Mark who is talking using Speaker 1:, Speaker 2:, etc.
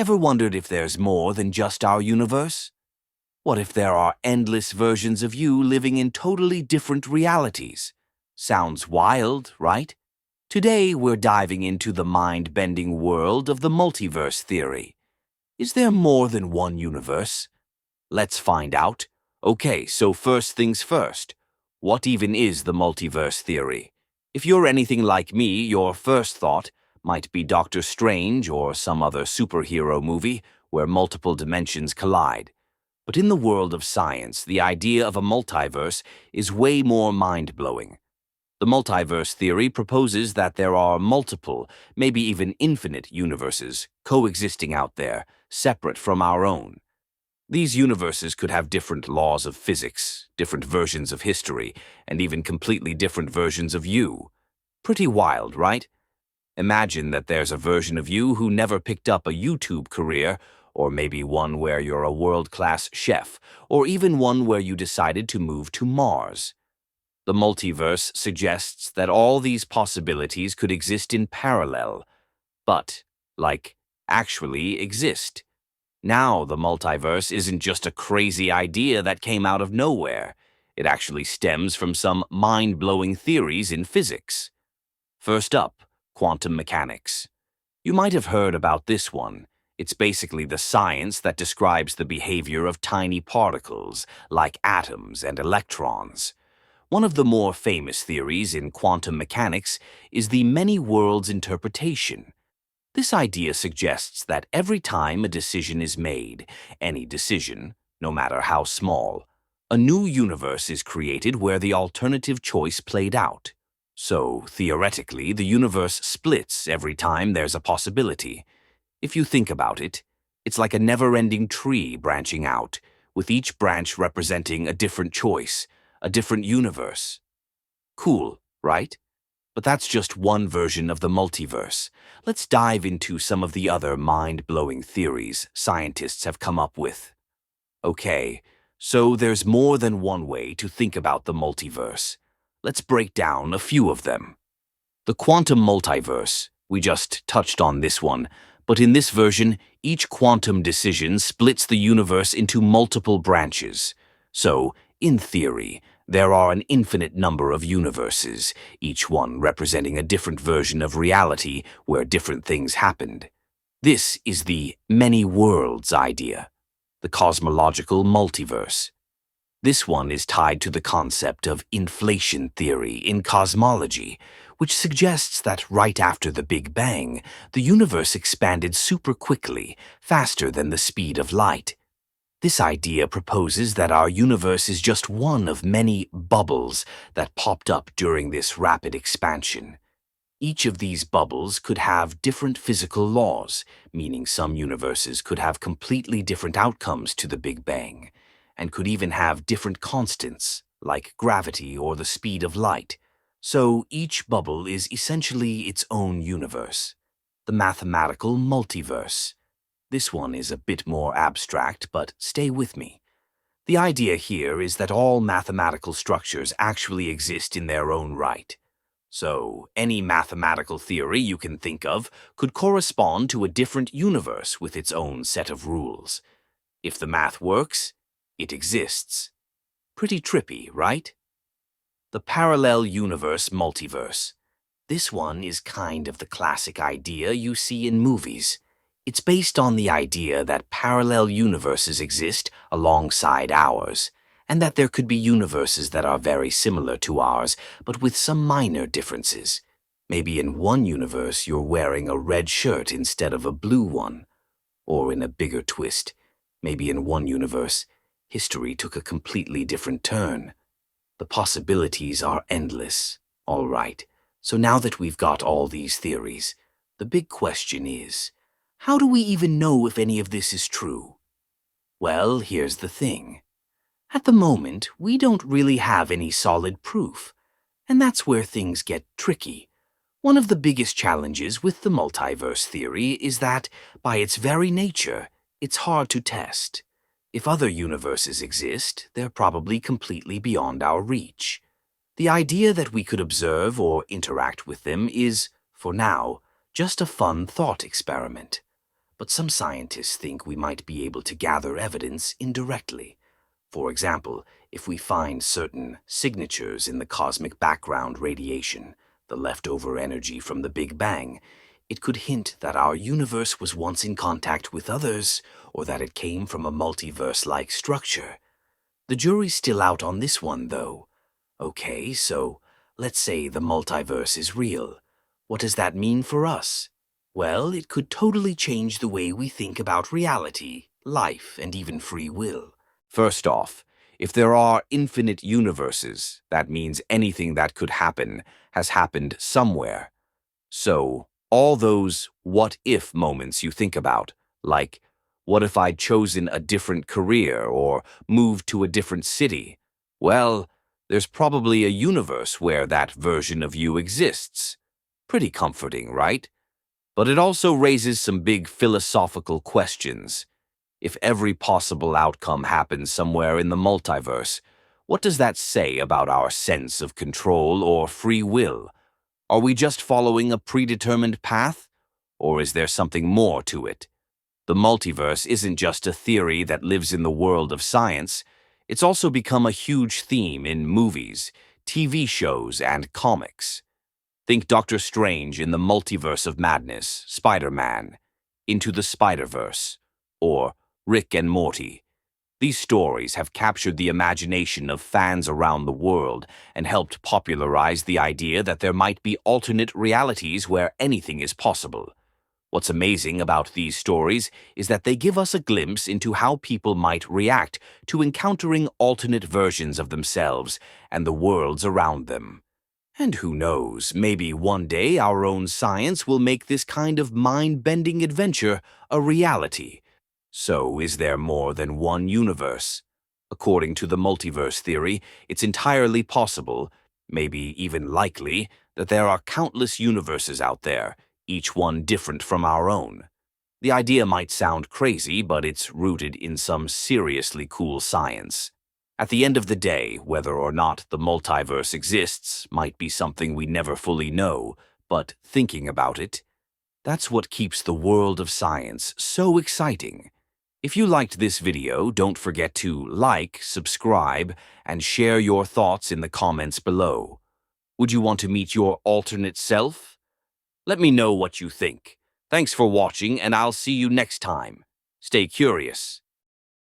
Speaker 1: Ever wondered if there's more than just our universe? What if there are endless versions of you living in totally different realities? Sounds wild, right? Today we're diving into the mind-bending world of the multiverse theory. Is there more than one universe? Let's find out. Okay, so first things first. What even is the multiverse theory? If you're anything like me, your first thought might be Doctor Strange or some other superhero movie where multiple dimensions collide. But in the world of science, the idea of a multiverse is way more mind-blowing. The multiverse theory proposes that there are multiple, maybe even infinite universes coexisting out there, separate from our own. These universes could have different laws of physics, different versions of history, and even completely different versions of you. Pretty wild, right? Imagine that there's a version of you who never picked up a YouTube career, or maybe one where you're a world-class chef, or even one where you decided to move to Mars. The multiverse suggests that all these possibilities could exist in parallel, but, actually exist. Now the multiverse isn't just a crazy idea that came out of nowhere. It actually stems from some mind-blowing theories in physics. First up, quantum mechanics. You might have heard about this one. It's basically the science that describes the behavior of tiny particles, like atoms and electrons. One of the more famous theories in quantum mechanics is the many-worlds interpretation. This idea suggests that every time a decision is made, any decision, no matter how small, a new universe is created where the alternative choice played out. So, theoretically, the universe splits every time there's a possibility. If you think about it, it's like a never-ending tree branching out, with each branch representing a different choice, a different universe. Cool, right? But that's just one version of the multiverse. Let's dive into some of the other mind-blowing theories scientists have come up with. Okay, so there's more than one way to think about the multiverse. Let's break down a few of them. The quantum multiverse. We just touched on this one, but in this version, each quantum decision splits the universe into multiple branches. So, in theory, there are an infinite number of universes, each one representing a different version of reality where different things happened. This is the many worlds idea, the cosmological multiverse. This one is tied to the concept of inflation theory in cosmology, which suggests that right after the Big Bang, the universe expanded super quickly, faster than the speed of light. This idea proposes that our universe is just one of many bubbles that popped up during this rapid expansion. Each of these bubbles could have different physical laws, meaning some universes could have completely different outcomes to the Big Bang, and could even have different constants, like gravity or the speed of light. So each bubble is essentially its own universe, the mathematical multiverse. This one is a bit more abstract, but stay with me. The idea here is that all mathematical structures actually exist in their own right. So, any mathematical theory you can think of could correspond to a different universe with its own set of rules. If the math works, it exists. Pretty trippy, right? The parallel universe multiverse. This one is kind of the classic idea you see in movies. It's based on the idea that parallel universes exist alongside ours, and that there could be universes that are very similar to ours, but with some minor differences. Maybe in one universe you're wearing a red shirt instead of a blue one. Or in a bigger twist, maybe in one universe, history took a completely different turn. The possibilities are endless. All right, so now that we've got all these theories, the big question is, how do we even know if any of this is true? Well, here's the thing. At the moment, we don't really have any solid proof, and that's where things get tricky. One of the biggest challenges with the multiverse theory is that, by its very nature, it's hard to test. If other universes exist, they're probably completely beyond our reach. The idea that we could observe or interact with them is, for now, just a fun thought experiment. but some scientists think we might be able to gather evidence indirectly. For example, if we find certain signatures in the cosmic background radiation, the leftover energy from the Big Bang, it could hint that our universe was once in contact with others, or that it came from a multiverse-like structure. The jury's still out on this one, though. Okay, so let's say the multiverse is real. What does that mean for us? Well, it could totally change the way we think about reality, life, and even free will. First off, if there are infinite universes, that means anything that could happen has happened somewhere. So, all those what-if moments you think about, like, what if I'd chosen a different career or moved to a different city? Well, there's probably a universe where that version of you exists. Pretty comforting, right? But it also raises some big philosophical questions. If every possible outcome happens somewhere in the multiverse, what does that say about our sense of control or free will? Are we just following a predetermined path? Or is there something more to it? The multiverse isn't just a theory that lives in the world of science. It's also become a huge theme in movies, TV shows, and comics. Think Doctor Strange in the Multiverse of Madness, Spider-Man, Into the Spider-Verse, or Rick and Morty. These stories have captured the imagination of fans around the world and helped popularize the idea that there might be alternate realities where anything is possible. What's amazing about these stories is that they give us a glimpse into how people might react to encountering alternate versions of themselves and the worlds around them. And who knows, maybe one day our own science will make this kind of mind-bending adventure a reality. So, is there more than one universe? According to the multiverse theory, it's entirely possible, maybe even likely, that there are countless universes out there, each one different from our own. The idea might sound crazy, but it's rooted in some seriously cool science. At the end of the day, whether or not the multiverse exists might be something we never fully know, but thinking about it, that's what keeps the world of science so exciting. If you liked this video, don't forget to like, subscribe, and share your thoughts in the comments below. Would you want to meet your alternate self? Let me know what you think. Thanks for watching, and I'll see you next time. Stay curious.